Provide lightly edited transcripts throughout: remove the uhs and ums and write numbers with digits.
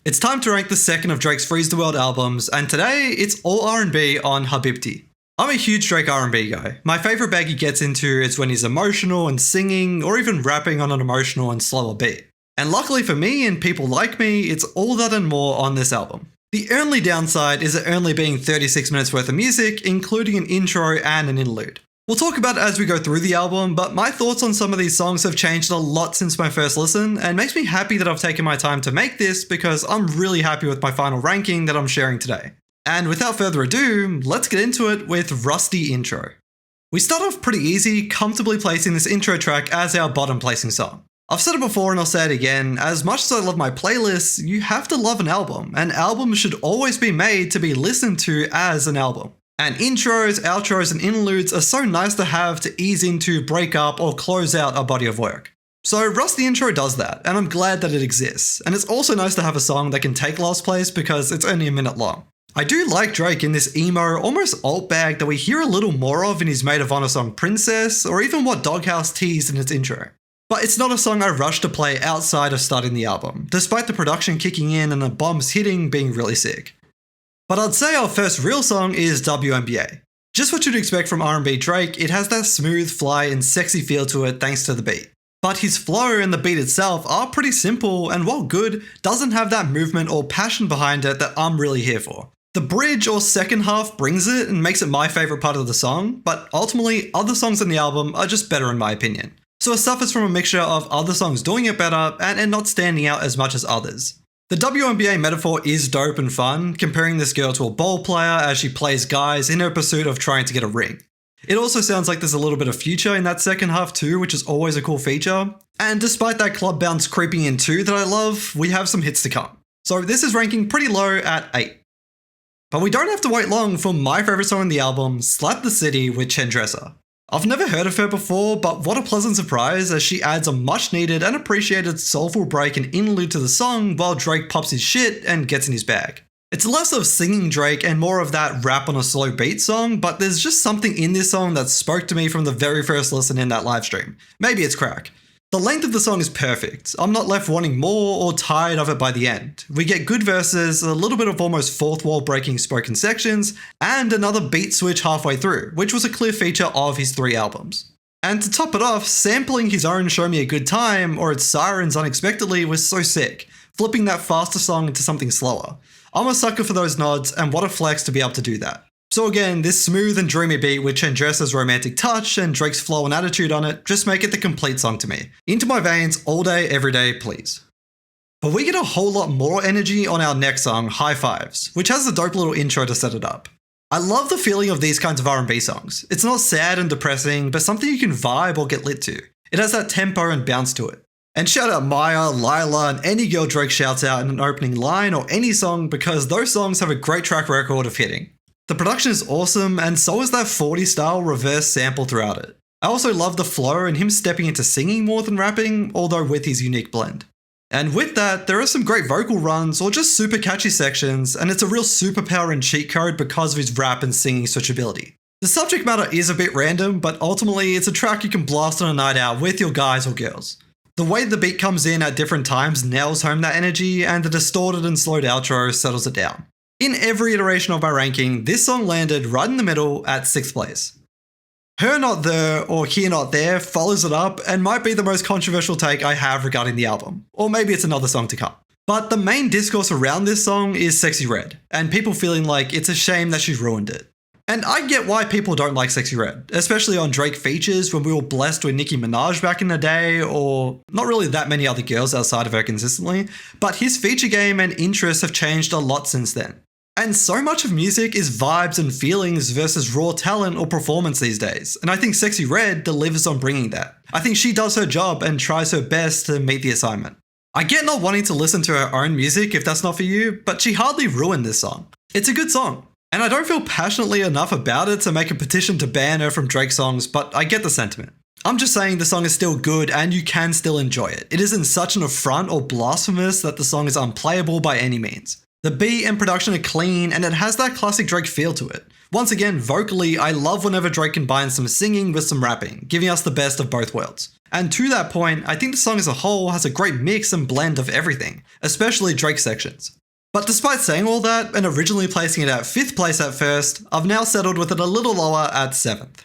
It's time to rank the second of Drake's Freeze the World albums, and today it's all R&B on HABIBTI. I'm a huge Drake R&B guy. My favourite bag he gets into is when he's emotional and singing, or even rapping on an emotional and slower beat. And luckily for me and people like me, it's all that and more on this album. The only downside is it only being 36 minutes worth of music, including an intro and an interlude. We'll talk about it as we go through the album, but my thoughts on some of these songs have changed a lot since my first listen, and makes me happy that I've taken my time to make this because I'm really happy with my final ranking that I'm sharing today. And without further ado, let's get into it with Rusty Intro. We start off pretty easy, comfortably placing this intro track as our bottom placing song. I've said it before and I'll say it again, as much as I love my playlists, you have to love an album, and albums should always be made to be listened to as an album. And intros, outros, and interludes are so nice to have to ease into, break up, or close out a body of work. So Rusty Intro does that, and I'm glad that it exists, and it's also nice to have a song that can take last place because it's only a minute long. I do like Drake in this emo, almost alt bag that we hear a little more of in his Maid of Honor song Princess, or even what Doghouse teased in its intro. But it's not a song I rush to play outside of starting the album, despite the production kicking in and the bombs hitting being really sick. But I'd say our first real song is WNBA. Just what you'd expect from R&B Drake, it has that smooth, fly, and sexy feel to it thanks to the beat. But his flow and the beat itself are pretty simple, and while good, doesn't have that movement or passion behind it that I'm really here for. The bridge or second half brings it and makes it my favourite part of the song, but ultimately other songs in the album are just better in my opinion. So it suffers from a mixture of other songs doing it better and not standing out as much as others. The WNBA metaphor is dope and fun, comparing this girl to a ball player as she plays guys in her pursuit of trying to get a ring. It also sounds like there's a little bit of future in that second half too, which is always a cool feature. And despite that club bounce creeping in too that I love, we have some hits to come. So this is ranking pretty low at 8. But we don't have to wait long for my favourite song on the album, Slap the City with Qendresa. I've never heard of her before, but what a pleasant surprise as she adds a much needed and appreciated soulful break and interlude to the song while Drake pops his shit and gets in his bag. It's less of singing Drake and more of that rap on a slow beat song, but there's just something in this song that spoke to me from the very first listen in that livestream. Maybe it's crack. The length of the song is perfect. I'm not left wanting more or tired of it by the end. We get good verses, a little bit of almost fourth wall breaking spoken sections, and another beat switch halfway through, which was a clear feature of his 3 albums. And to top it off, sampling his own Show Me a Good Time or its Sirens unexpectedly was so sick, flipping that faster song into something slower. I'm a sucker for those nods, and what a flex to be able to do that. So again, this smooth and dreamy beat with Qendresa's romantic touch and Drake's flow and attitude on it just make it the complete song to me. Into my veins all day, every day, please. But we get a whole lot more energy on our next song, High Fives, which has a dope little intro to set it up. I love the feeling of these kinds of R&B songs. It's not sad and depressing, but something you can vibe or get lit to. It has that tempo and bounce to it. And shout out Maya, Lila, and any girl Drake shouts out in an opening line or any song because those songs have a great track record of hitting. The production is awesome, and so is that 40s style reverse sample throughout it. I also love the flow and him stepping into singing more than rapping, although with his unique blend. And with that, there are some great vocal runs or just super catchy sections, and it's a real superpower and cheat code because of his rap and singing switchability. The subject matter is a bit random, but ultimately it's a track you can blast on a night out with your guys or girls. The way the beat comes in at different times nails home that energy, and the distorted and slowed outro settles it down. In every iteration of my ranking, this song landed right in the middle at 6th place. Her Not There or Here Not There follows it up and might be the most controversial take I have regarding the album, or maybe it's another song to come. But the main discourse around this song is Sexyy Red, and people feeling like it's a shame that she's ruined it. And I get why people don't like Sexyy Red, especially on Drake features when we were blessed with Nicki Minaj back in the day, or not really that many other girls outside of her consistently, but his feature game and interests have changed a lot since then. And so much of music is vibes and feelings versus raw talent or performance these days, and I think Sexyy Red delivers on bringing that. I think she does her job and tries her best to meet the assignment. I get not wanting to listen to her own music if that's not for you, but she hardly ruined this song. It's a good song. And I don't feel passionately enough about it to make a petition to ban her from Drake songs, but I get the sentiment. I'm just saying the song is still good and you can still enjoy it. It isn't such an affront or blasphemous that the song is unplayable by any means. The beat and production are clean and it has that classic Drake feel to it. Once again, vocally, I love whenever Drake combines some singing with some rapping, giving us the best of both worlds. And to that point, I think the song as a whole has a great mix and blend of everything, especially Drake's sections. But despite saying all that, and originally placing it at 5th place at first, I've now settled with it a little lower at 7th.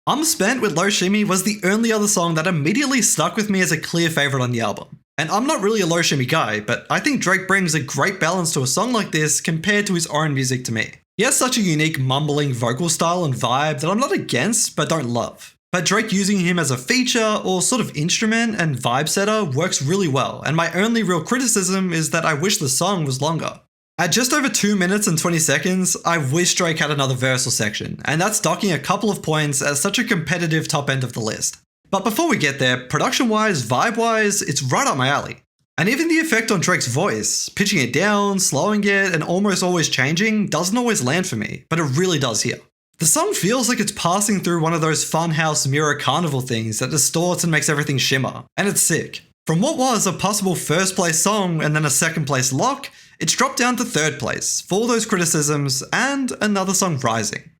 I'm Spent with Loe Shimmy was the only other song that immediately stuck with me as a clear favourite on the album. And I'm not really a Loe Shimmy guy, but I think Drake brings a great balance to a song like this compared to his own music to me. He has such a unique mumbling vocal style and vibe that I'm not against, but don't love. But Drake using him as a feature or sort of instrument and vibe setter works really well, and my only real criticism is that I wish the song was longer. At just over 2 minutes and 20 seconds, I wish Drake had another verse or section, and that's docking a couple of points at such a competitive top end of the list. But before we get there, production-wise, vibe-wise, it's right up my alley. And even the effect on Drake's voice, pitching it down, slowing it, and almost always changing, doesn't always land for me, but it really does here. The song feels like it's passing through one of those funhouse mirror carnival things that distorts and makes everything shimmer, and it's sick. From what was a possible first place song and then a second place lock, it's dropped down to 3rd place, for all those criticisms, and another song rising.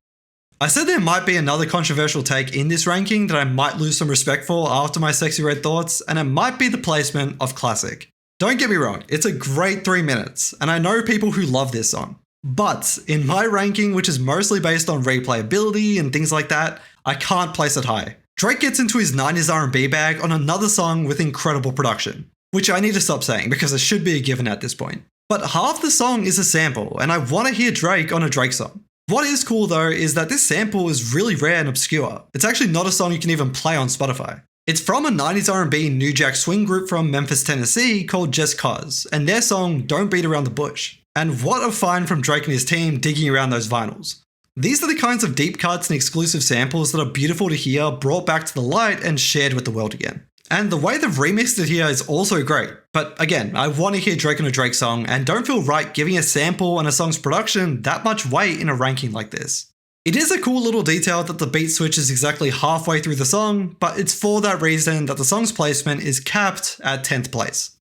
I said there might be another controversial take in this ranking that I might lose some respect for after my Sexyy Red thoughts, and it might be the placement of Classic. Don't get me wrong, it's a great 3 minutes, and I know people who love this song. But in my ranking, which is mostly based on replayability and things like that, I can't place it high. Drake gets into his 90s R&B bag on another song with incredible production, which I need to stop saying because it should be a given at this point. But half the song is a sample, and I want to hear Drake on a Drake song. What is cool though is that this sample is really rare and obscure. It's actually not a song you can even play on Spotify. It's from a 90s R&B New Jack Swing group from Memphis, Tennessee called Just Cause, and their song Don't Beat Around the Bush. And what a find from Drake and his team digging around those vinyls. These are the kinds of deep cuts and exclusive samples that are beautiful to hear, brought back to the light and shared with the world again. And the way they've remixed it here is also great. But again, I want to hear Drake on a Drake song and don't feel right giving a sample and a song's production that much weight in a ranking like this. It is a cool little detail that the beat switch is exactly halfway through the song, but it's for that reason that the song's placement is capped at 10th place.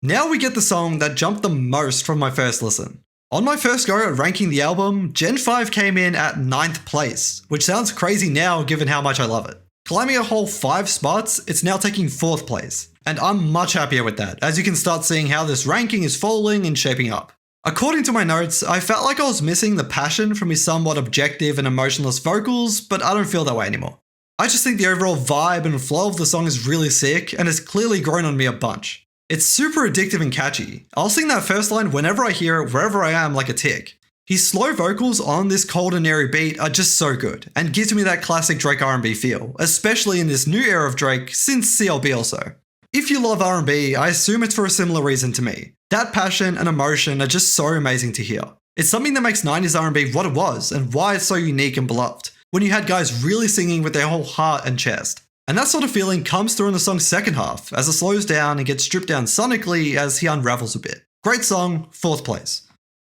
Now we get the song that jumped the most from my first listen. On my first go at ranking the album, Gen 5 came in at 9th place, which sounds crazy now given how much I love it. Climbing a whole 5 spots, it's now taking 4th place, and I'm much happier with that, as you can start seeing how this ranking is falling and shaping up. According to my notes, I felt like I was missing the passion from his somewhat objective and emotionless vocals, but I don't feel that way anymore. I just think the overall vibe and flow of the song is really sick, and has clearly grown on me a bunch. It's super addictive and catchy. I'll sing that first line whenever I hear it, wherever I am, like a tick. His slow vocals on this cold and airy beat are just so good, and gives me that classic Drake R&B feel, especially in this new era of Drake since CLB also. If you love R&B, I assume it's for a similar reason to me. That passion and emotion are just so amazing to hear. It's something that makes 90s R&B what it was, and why it's so unique and beloved, when you had guys really singing with their whole heart and chest. And that sort of feeling comes through in the song's second half, as it slows down and gets stripped down sonically as he unravels a bit. Great song, 4th place.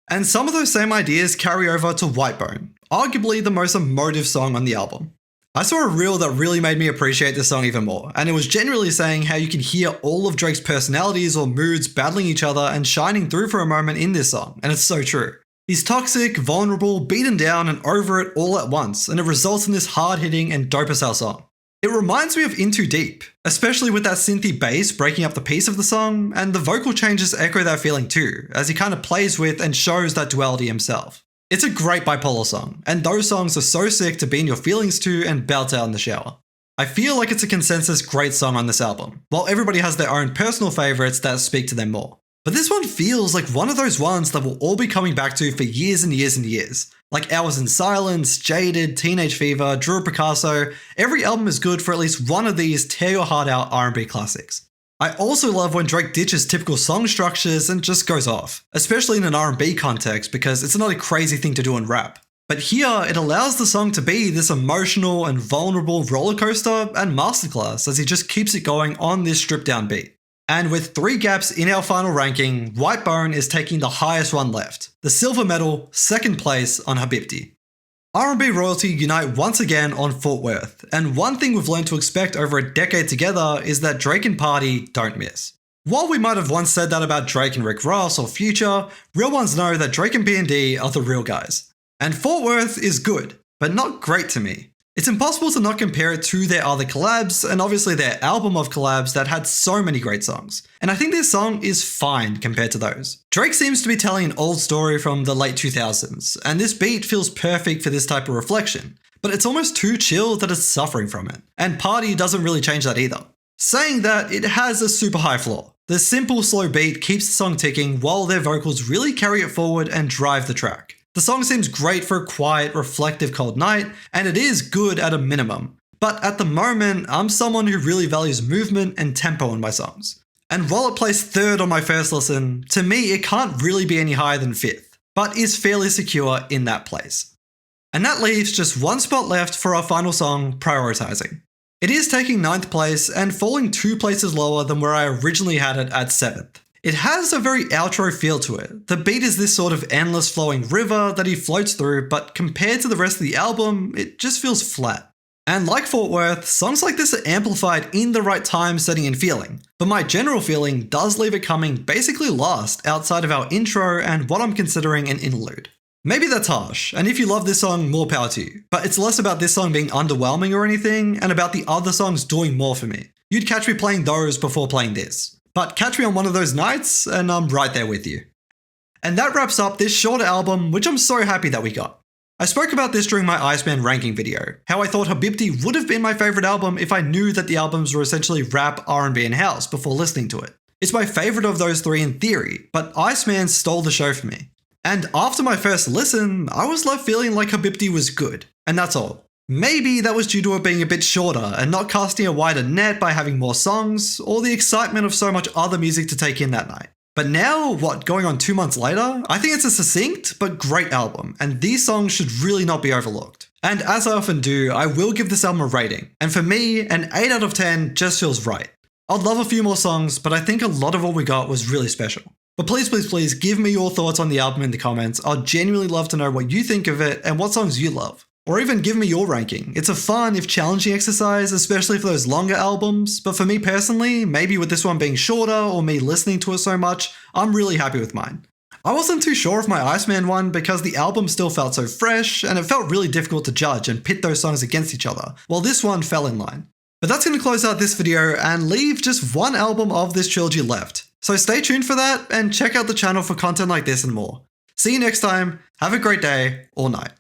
And some of those same ideas carry over to Whitebone, arguably the most emotive song on the album. I saw a reel that really made me appreciate this song even more, and it was generally saying how you can hear all of Drake's personalities or moods battling each other and shining through for a moment in this song, and it's so true. He's toxic, vulnerable, beaten down, and over it all at once, and it results in this hard-hitting and dope as hell song. It reminds me of In Too Deep, especially with that synthy bass breaking up the piece of the song, and the vocal changes echo that feeling too, as he kind of plays with and shows that duality himself. It's a great bipolar song, and those songs are so sick to be in your feelings to and belt out in the shower. I feel like it's a consensus great song on this album, while everybody has their own personal favourites that speak to them more. But this one feels like one of those ones that we'll all be coming back to for years and years and years. Like Hours in Silence, Jaded, Teenage Fever, Drew Picasso, every album is good for at least one of these tear your heart out R&B classics. I also love when Drake ditches typical song structures and just goes off, especially in an R&B context because it's not a crazy thing to do in rap. But here, it allows the song to be this emotional and vulnerable rollercoaster and masterclass as he just keeps it going on this stripped down beat. And with 3 gaps in our final ranking, Whitebone is taking the highest one left, the silver medal, 2nd place on HABIBTI. R&B royalty unite once again on Fortworth, and one thing we've learned to expect over a decade together is that Drake and Party don't miss. While we might have once said that about Drake and Rick Ross or Future, real ones know that Drake and B&D are the real guys. And Fortworth is good, but not great to me. It's impossible to not compare it to their other collabs, and obviously their album of collabs that had so many great songs. And I think this song is fine compared to those. Drake seems to be telling an old story from the late 2000s, and this beat feels perfect for this type of reflection. But it's almost too chill that it's suffering from it. And Party doesn't really change that either. Saying that, it has a super high floor. The simple slow beat keeps the song ticking while their vocals really carry it forward and drive the track. The song seems great for a quiet, reflective cold night, and it is good at a minimum. But at the moment, I'm someone who really values movement and tempo in my songs. And while it placed 3rd on my first listen, to me it can't really be any higher than 5th, but is fairly secure in that place. And that leaves just one spot left for our final song, Prioritizing. It is taking 9th place and falling 2 places lower than where I originally had it at 7th. It has a very outro feel to it. The beat is this sort of endless flowing river that he floats through, but compared to the rest of the album, it just feels flat. And like Fortworth, songs like this are amplified in the right time, setting, and feeling. But my general feeling does leave it coming basically last outside of our intro and what I'm considering an interlude. Maybe that's harsh, and if you love this song, more power to you. But it's less about this song being underwhelming or anything, and about the other songs doing more for me. You'd catch me playing those before playing this. But catch me on one of those nights, and I'm right there with you. And that wraps up this shorter album, which I'm so happy that we got. I spoke about this during my Iceman ranking video, how I thought HABIBTI would have been my favourite album if I knew that the albums were essentially rap, R&B, and house before listening to it. It's my favourite of those 3 in theory, but Iceman stole the show for me. And after my first listen, I was left feeling like HABIBTI was good, and that's all. Maybe that was due to it being a bit shorter and not casting a wider net by having more songs, or the excitement of so much other music to take in that night. But now, going on 2 months later, I think it's a succinct but great album, and these songs should really not be overlooked. And as I often do, I will give this album a rating, and for me, an 8 out of 10 just feels right. I'd love a few more songs, but I think a lot of what we got was really special. But please give me your thoughts on the album in the comments. I'd genuinely love to know what you think of it and what songs you love. Or even give me your ranking. It's a fun, if challenging exercise, especially for those longer albums, but for me personally, maybe with this one being shorter or me listening to it so much, I'm really happy with mine. I wasn't too sure of my Iceman one because the album still felt so fresh, and it felt really difficult to judge and pit those songs against each other, while this one fell in line. But that's going to close out this video and leave just one album of this trilogy left. So stay tuned for that and check out the channel for content like this and more. See you next time, have a great day or night.